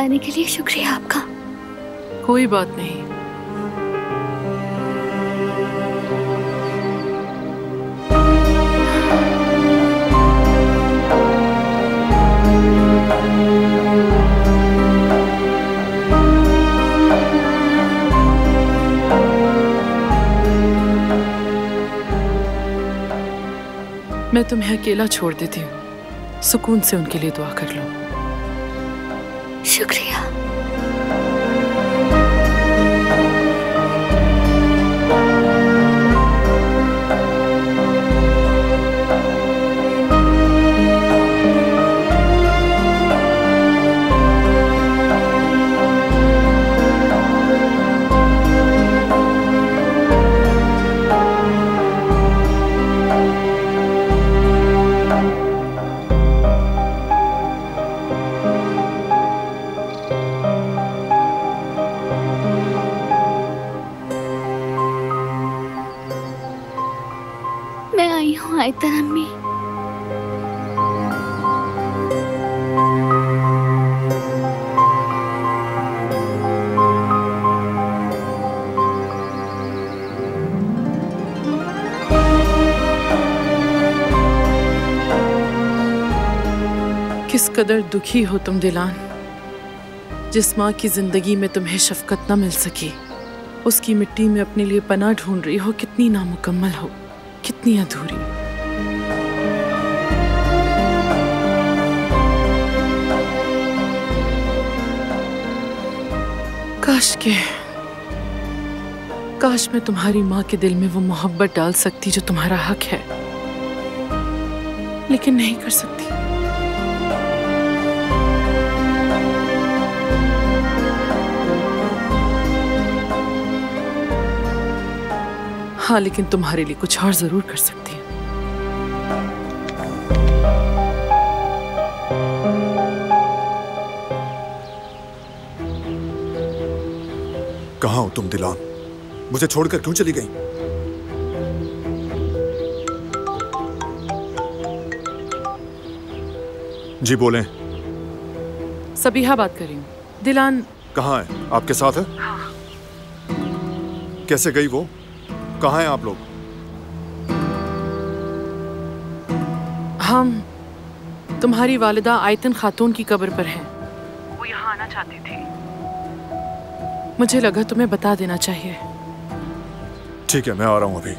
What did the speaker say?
बताने के लिए शुक्रिया आपका। कोई बात नहीं। मैं तुम्हें अकेला छोड़ देती हूँ, सुकून से उनके लिए दुआ कर लो। शुक्रिया। मैं आई हूँ आयतन अम्मी। किस कदर दुखी हो तुम दिलान। जिस माँ की जिंदगी में तुम्हें शफकत न मिल सकी, उसकी मिट्टी में अपने लिए पनाह ढूंढ रही हो। कितनी नामुकम्मल हो, कितनी अधूरी। काश मैं तुम्हारी माँ के दिल में वो मोहब्बत डाल सकती जो तुम्हारा हक है, लेकिन नहीं कर सकती। हाँ, लेकिन तुम्हारे लिए कुछ और जरूर कर सकती हूँ। कहाँ हो तुम दिलान? मुझे छोड़कर क्यों चली गई? जी बोलें। सबीहा बात कर रही हूँ। दिलान कहाँ है? आपके साथ है? कैसे गई वो? कहाँ हैं आप लोग? हम तुम्हारी वालिदा आयतन खातून की कब्र पर हैं। वो यहाँ आना चाहती थी। मुझे लगा तुम्हें बता देना चाहिए। ठीक है, मैं आ रहा हूँ अभी।